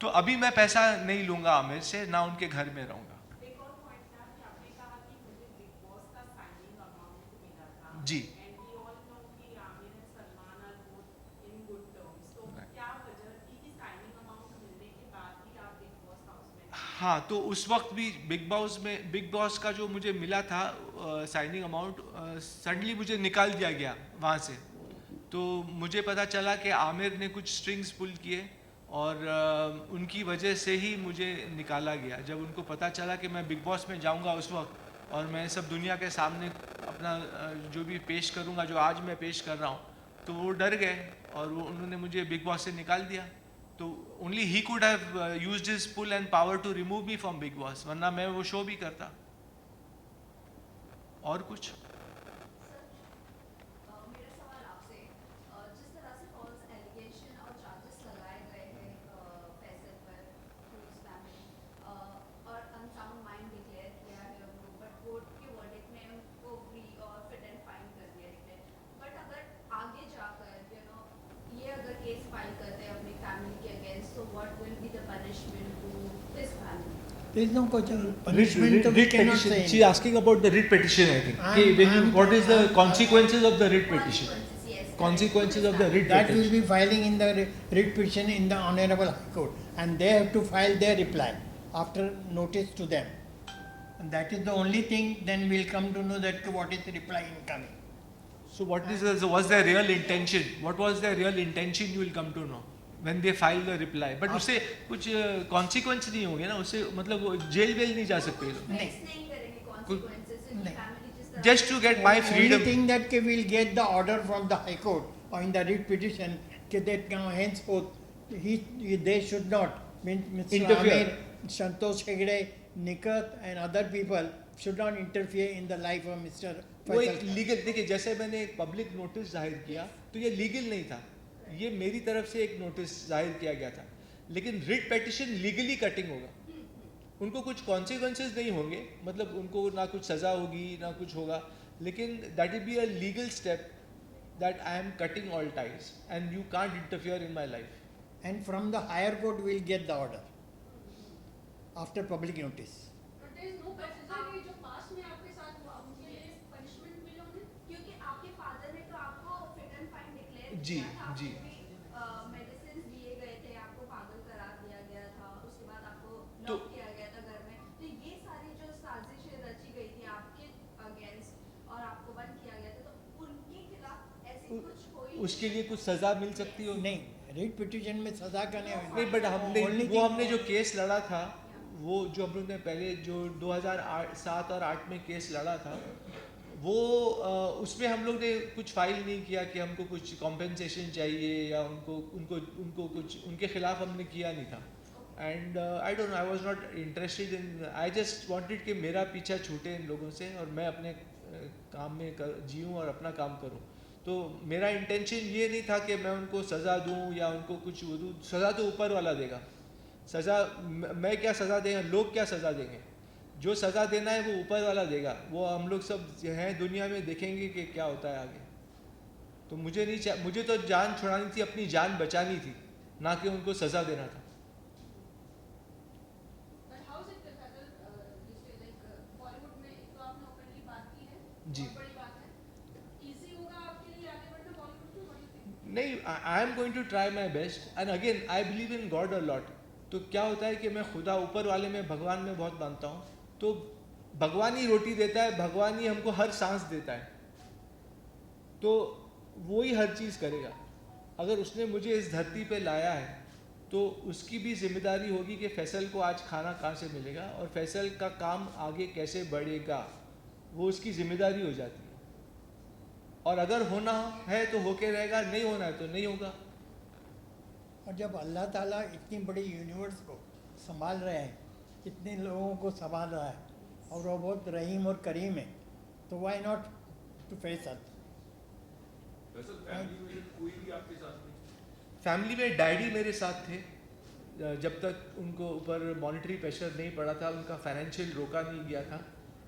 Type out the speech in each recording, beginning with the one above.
तो अभी मैं पैसा नहीं लूंगा आमिर से, ना उनके घर में रहूंगा। एक और पॉइंट था कि आपने कहा कि मुझे बिग बॉस का साइनिंग अमाउंट मिला था, जी। एंड वी ऑल नो कि Aamir and Salman are both in good terms, तो क्या वजह थी कि साइनिंग अमाउंट मिलने के बाद भी आप बिग बॉस हाउस में नहीं आए? हाँ, तो उस वक्त भी बिग बॉस का जो मुझे मिला था साइनिंग अमाउंट, सडनली मुझे निकाल दिया गया वहाँ से। तो मुझे पता चला कि आमिर ने कुछ स्ट्रिंग्स पुल किए, और उनकी वजह से ही मुझे निकाला गया। जब उनको पता चला कि मैं बिग बॉस में जाऊंगा उस वक्त, और मैं सब दुनिया के सामने अपना जो भी पेश करूंगा, जो आज मैं पेश कर रहा हूँ, तो वो डर गए और उन्होंने मुझे बिग बॉस से निकाल दिया। तो only he could have used his pull and power to remove me from Bigg Boss, वरना मैं वो शो भी करता। और कुछ? मेरा सवाल आपसे, जिस तरह से फॉल्स एलिगेशन और चार्जेस लगाए गए हैं फैसल पर थ्रू हिज फैमिली, और अनसाउंड माइंड डिक्लेयर किया है उनको, बट कोर्ट के वर्डिक्ट ने उनको फ्री और फिट एंड फाइन कर दिया डिक्लेयर। बट अगर आगे जाकर ये अगर केस फाइल करते हैं अपनी फैमिली के अगेंस्ट, तो what will be the punishment to this family? There is no punishment. We cannot say. She is asking about the writ petition, I think. What is the consequences of the writ petition? Consequences, yes. Consequences of the writ That will petition. be filing in the writ petition in the Honorable High Court, and they have to file their reply after notice to them. And that is the only thing. Then we'll come to know that what is the reply incoming. So was their real intention? What was their real intention? You will come to know when they file the reply. But उससे कुछ consequence नहीं होंगे ना, उससे मतलब वो jail well नहीं जा सकते ये लोग। Face नहीं करेंगे consequences, नहीं। फैमिली जिस तरह Just to get my freedom. Only thing that we'll get the order from the High Court or in the writ petition that henceforth they should not, Mr. Interfere. Amir, Santosh Hegde, Nikat and other people should not interfere in the life of Mr. वो एक Faisal. Legal, देखिए जैसे मैंने एक public notice जाहिर किया, तो ये लीगल नहीं था, ये मेरी तरफ से एक नोटिस जाहिर किया गया था। लेकिन रिट पेटिशन लीगली कटिंग होगा, उनको कुछ कॉन्सिक्वेंसेज नहीं होंगे, मतलब उनको ना कुछ सज़ा होगी ना कुछ होगा, लेकिन that will be a legal step that I am cutting all ties and you can't interfere in my life. And from the higher court we'll get the order after public notice. But there is no precedent कि जो past में आपके साथ हुआ उनके लिए punishment मिला उन्हें? क्योंकि आपके फादर ने तो आपको फिट एंड फाइन डिक्लेयर जी, किया था, जी। आपको भी मेडिसिन दिए गए थे, आपको पागल करार दिया गया था, उसके बाद आपको तो- लॉक किया गया था घर में। तो ये सारी जो साजिशें रची गई थी आपके अगेंस्ट और आपको बंद किया गया था, तो उनके खिलाफ ऐसी कुछ कोई उसके लिए कुछ सज़ा मिल सकती हो? नहीं, रिट पिटीशन में सजा का नहीं, बट हमने Only वो thing- हमने जो केस लड़ा था, वो जो हम लोग ने पहले जो 2007 और 8 में केस लड़ा था, वो उसमें हम लोग ने कुछ फाइल नहीं किया कि हमको कुछ कॉम्पेंसेशन चाहिए या उनको उनको उनको कुछ उनके खिलाफ हमने किया नहीं था। And I don't know, I was not interested in, I just wanted कि मेरा पीछा छूटे इन लोगों से और मैं अपने काम में जीऊँ और अपना काम करूँ। तो मेरा इंटेंशन ये नहीं था कि मैं उनको सज़ा दूँ या उनको कुछ वो दूँ। सज़ा तो ऊपर वाला देगा, सज़ा मैं क्या सज़ा देंगे, लोग क्या सज़ा देंगे? जो सज़ा देना है वो ऊपर वाला देगा, वो हम लोग सब हैं दुनिया में देखेंगे कि क्या होता है आगे। तो मुझे तो जान छुड़ानी थी, अपनी जान बचानी थी, ना कि उनको सज़ा देना था। But how is it that Fazal, you say like Bollywood में एक तो आपने openly बात की है, जी। बहुत बड़ी बात है। Easy होगा आपके लिए आगे बढ़ना Bollywood में? What do you think? नहीं, I am going to try my best and again I believe in God a lot. तो क्या होता है कि मैं खुदा ऊपर वाले में, भगवान में बहुत मानता हूँ। तो भगवान ही रोटी देता है, भगवान ही हमको हर सांस देता है, तो वो ही हर चीज़ करेगा। अगर उसने मुझे इस धरती पे लाया है तो उसकी भी जिम्मेदारी होगी कि फैसल को आज खाना कहाँ से मिलेगा और फैसल का काम आगे कैसे बढ़ेगा, वो उसकी जिम्मेदारी हो जाती है। और अगर होना है तो होके रहेगा, नहीं होना है तो नहीं होगा। और जब अल्लाह ताला इतनी बड़ी यूनिवर्स को संभाल रहे हैं, इतने लोगों को संभाल रहा है और वो बहुत रहीम और करीम है, तो why not to face it. Family में डैडी मेरे साथ थे जब तक उनको ऊपर मॉनेटरी प्रेशर नहीं पड़ा था, उनका फाइनेंशियल रोका नहीं गया था,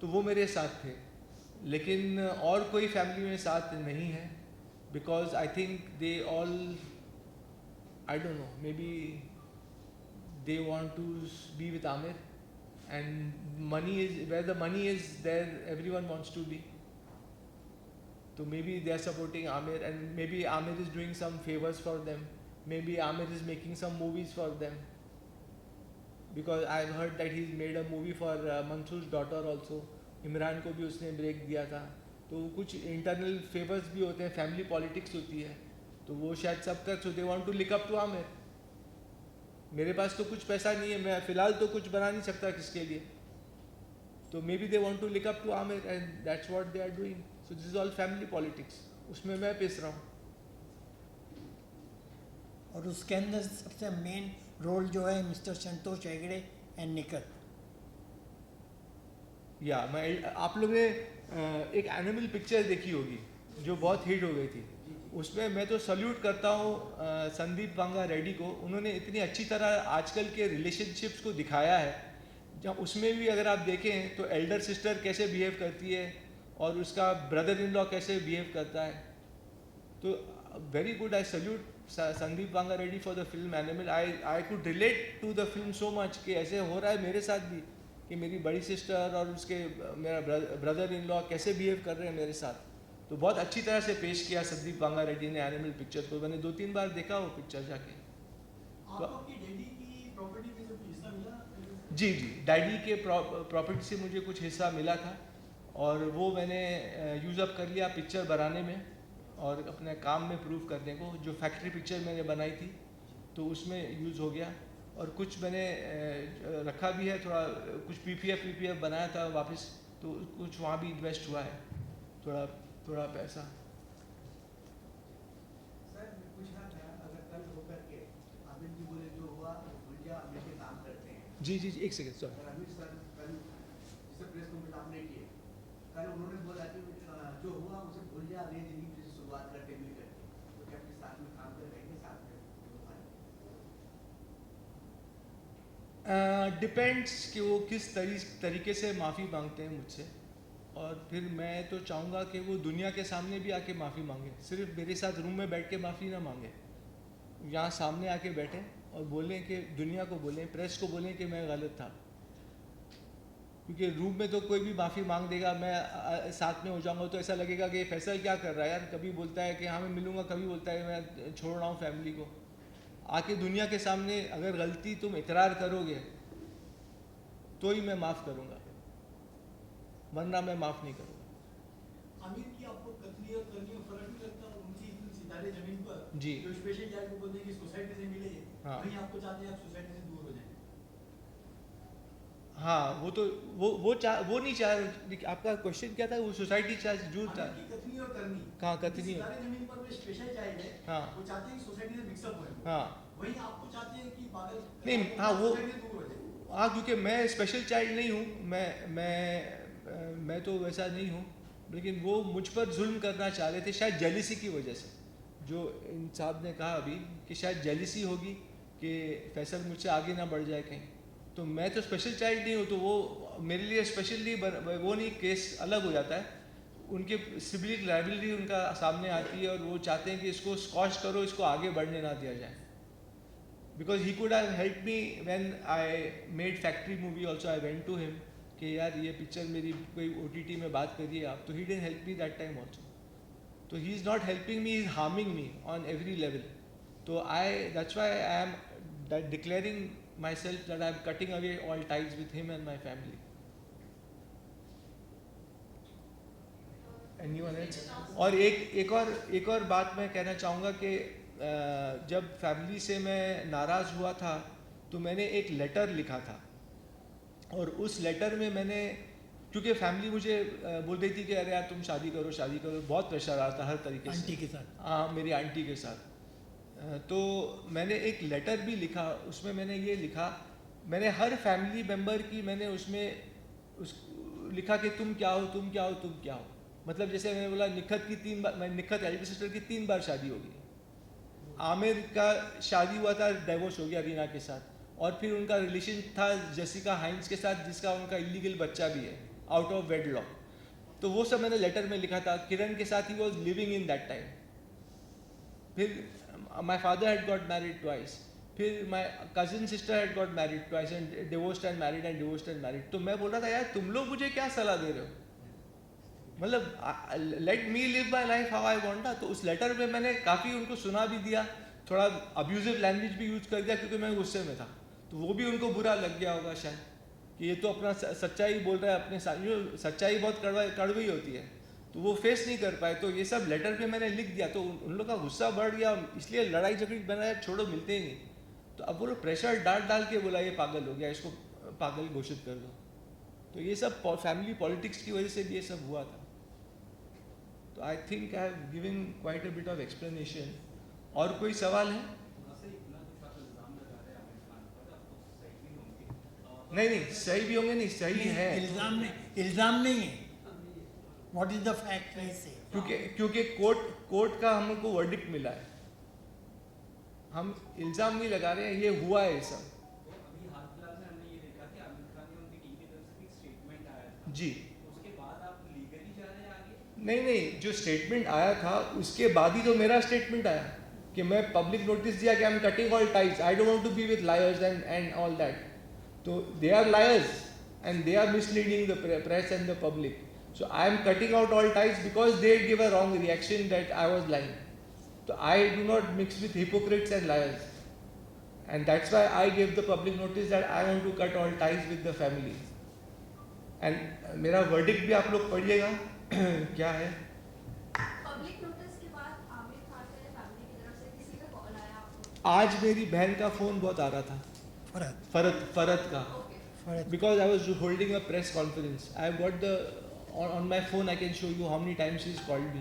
तो वो मेरे साथ थे। लेकिन और कोई फैमिली में साथ नहीं है, because I think they all, I don't know, may be they want to be with Amir, and money is where the money is, there everyone wants to be. So maybe they are supporting Amir, and maybe Amir is doing some favors for them. Maybe Amir is making some movies for them. Because I've heard that he's made a movie for Mansoor's daughter also. Imran को भी उसने break दिया था. तो कुछ internal favours भी होते हैं, फैमिली पॉलिटिक्स होती है, तो वो शायद सब कर. So they want to leak up to Aamir. मेरे पास तो कुछ पैसा नहीं है, मैं फ़िलहाल तो कुछ बना नहीं सकता किसके लिए, तो may be they want to leak up to Aamir and that's what they are doing. So this is all family politics, उसमें मैं पिस रहा हूँ. और उसके अंदर सबसे मेन रोल जो है mister Santosh Hegde and Nikhat. या मैं आप लोग ने एक एनिमल पिक्चर देखी होगी जो बहुत हिट हो गई थी. उसमें मैं तो सल्यूट करता हूँ संदीप वांगा रेड्डी को. उन्होंने इतनी अच्छी तरह आजकल के रिलेशनशिप्स को दिखाया है. जब उसमें भी अगर आप देखें तो एल्डर सिस्टर कैसे बिहेव करती है और उसका ब्रदर इन लॉ कैसे बिहेव करता है. तो very good, I salute Sandeep Vanga Reddy for the film Animal. I could relate to the film so much कि ऐसे हो रहा है मेरे साथ भी, कि मेरी बड़ी सिस्टर और उसके मेरा ब्रदर इन लॉ कैसे बिहेव कर रहे हैं मेरे साथ. तो बहुत अच्छी तरह से पेश किया संदीप वांगा रेड्डी ने एनिमल पिक्चर को. मैंने 2-3 बार देखा वो पिक्चर जाके. जी, डैडी के प्रॉपर्टी से मुझे कुछ हिस्सा मिला था और वो मैंने यूज़ अप कर लिया पिक्चर बनाने में और अपने काम में प्रूव करने को. जो फैक्ट्री पिक्चर मैंने बनाई थी तो उसमें यूज़ हो गया, और कुछ मैंने रखा भी है, थोड़ा कुछ पीपीएफ बनाया था वापस, तो कुछ वहाँ भी इन्वेस्ट हुआ है थोड़ा पैसा. सर पूछना था, अगर कल होकर के आमिर जी बोले जो हुआ भूल जा, मिलके काम करते हैं. जी, एक सेकेंड सर. अमिर सर कल जिससे प्रेस कॉन्फ्रेंस आपने किए, कल उन्होंने बोला कि जो हुआ उसे भूल जा, नई जिंदगी की शुरुआत करते मिल करके, तो क्या आपके साथ में काम कर रहेंगे साथ में? डिपेंड्स कि वो किस तरीके से माफ़ी मांगते हैं मुझसे. और फिर मैं तो चाहूँगा कि वो दुनिया के सामने भी आके माफ़ी मांगे. सिर्फ मेरे साथ रूम में बैठ के माफ़ी ना मांगे, यहाँ सामने आके बैठें और बोलें कि दुनिया को बोलें, प्रेस को बोलें कि मैं गलत था. क्योंकि रूम में तो कोई भी माफ़ी मांग देगा, मैं साथ में हो जाऊँगा तो ऐसा लगेगा कि फैसल क्या कर रहा है यार. कभी बोलता है कि हाँ मैं मिलूँगा, कभी बोलता है मैं छोड़ रहा हूँ फैमिली को. आके दुनिया के सामने अगर गलती तुम इकरार करोगे तो ही मैं माफ़ करूँगा, वरना मैं माफ़ नहीं करूँगा. आमिर की आपको कतली और करनी में फर्क नहीं लगता? उनकी इतनी सितारे जमीन पर जी. जो स्पेशल जाए को बोलते हैं कि सोसाइटी से मिले, हाँ. वहीं आपको चाहते हैं आप सोसाइटी से दूर हो जाएं. हाँ, वो तो वो नहीं चाह. आपका क्वेश्चन क्या था? वो सोसाइटी चाह जूर था. आमिर की कतली और करनी, कहाँ कतनी? सितारे जमीन पर वो स्पेशल चाइल्ड है. हाँ. वो चाहते हैं कि सोसाइटी से मिक्सअप होए. हाँ. वहीं आपको चाहते हैं कि पागल नहीं, हाँ, वो सोसाइटी से दूर हो जाए. हाँ, क्योंकि मैं स्पेशल चाइल्ड नहीं हूँ, मैं तो वैसा नहीं हूँ. लेकिन वो मुझ पर जुल्म करना चाह रहे थे शायद जेलिसी की वजह से. जो इन साहब ने कहा अभी कि शायद जेलिसी होगी कि फैसल मुझसे आगे ना बढ़ जाए कहीं. तो मैं तो स्पेशल चाइल्ड नहीं हूँ, तो वो मेरे लिए स्पेशली वो नहीं, केस अलग हो जाता है. उनके सिविल लाइबिलिटी उनका सामने आती है और वो चाहते हैं कि इसको स्कॉच करो, इसको आगे बढ़ने ना दिया जाए. Because he could have help me when I made Factory movie also. I went to him कि यार ये पिक्चर मेरी कोई OTT में बात करिए आप, तो he didn't help me that time also. तो he is not helping me, he is harming me on every level. तो that's why I am declaring myself that I am cutting away all ties with him and my family. Anyone else? और एक और बात मैं कहना चाहूँगा कि जब फैमिली से मैं नाराज़ हुआ था तो मैंने एक लेटर लिखा था, और उस लेटर में मैंने, क्योंकि फैमिली मुझे बोल रही थी कि अरे यार तुम शादी करो, बहुत प्रेशर आ रहा था हर तरीके से. आंटी के साथ. हाँ, मेरी आंटी के साथ. तो मैंने एक लेटर भी लिखा. उसमें मैंने ये लिखा, मैंने हर फैमिली मेम्बर की मैंने उसमें लिखा कि तुम क्या हो, तुम क्या हो, तुम क्या हो. मतलब जैसे मैंने बोला निखत की 3 बार, निखत एल्डर सिस्टर की 3 बार शादी होगी. आमिर का शादी हुआ था, डाइवोर्स हो गया रीना के साथ, और फिर उनका रिलेशन था जेसिका हाइंस के साथ जिसका उनका इलीगल बच्चा भी है आउट ऑफ वेडलॉक. तो वो सब मैंने लेटर में लिखा था. किरण के साथ he was living in that time. फिर my father had got married twice. फिर my cousin sister had got married twice and divorced and married. तो मैं बोल रहा था यार तुम लोग मुझे क्या सलाह दे रहे हो, मतलब let me live my life how I want. तो उस लेटर में मैंने काफ़ी उनको सुना भी दिया, थोड़ा अब्यूजिव लैंग्वेज भी यूज कर दिया क्योंकि मैं गुस्से में था. तो वो भी उनको बुरा लग गया होगा शायद कि ये तो अपना सच्चाई बोल रहा है अपने साथ. जो सच्चाई बहुत कड़वी होती है तो वो फेस नहीं कर पाए. तो ये सब लेटर पे मैंने लिख दिया तो उन लोग का गुस्सा बढ़ गया, इसलिए लड़ाई झगड़ी बनाया, छोड़ो मिलते ही नहीं. तो अब वो लोग प्रेशर डाल के बोला ये पागल हो गया, इसको पागल घोषित कर दो. तो ये सब फैमिली पॉलिटिक्स की वजह से भी ये सब हुआ था. तो I think I have given quite a bit of explanation. और कोई सवाल है? नहीं सही भी होंगे, नहीं सही है. इल्ज़ाम नहीं है. व्हाट इज द फैक्ट नहीं से, क्योंकि कोर्ट का हमको वर्डिक्ट मिला है. हम इल्ज़ाम नहीं लगा रहे हैं, ये हुआ है सब. अभी हाल फिलहाल में हमने ये देखा कि आमिर खान ने उनकी टीम की तरफ से एक स्टेटमेंट आया था. जी. उसके बाद आप लीगली जा रहे हैं आगे? नहीं, जो स्टेटमेंट आया था उसके बाद ही तो मेरा स्टेटमेंट आया कि मैं पब्लिक नोटिस दिया कि I am cutting all ties, I don't want to be with liars and all that. तो they are liars and they are misleading the press and the public. So I am cutting out all ties because they give a wrong reaction that I was lying. So I do not mix with hypocrites and liars. And that's why I gave the public notice that I want to cut all ties with the family. And मेरा verdict भी आप लोग पढ़िएगा क्या है. Public notice के बाद आमिर खान के फैमिली की तरफ से किसी का कॉल आया आपको? आज मेरी बहन का फ़ोन बहुत आ रहा था, फरत का, because I was holding a press conference. I have got the on my phone I can show you how many times she's called me.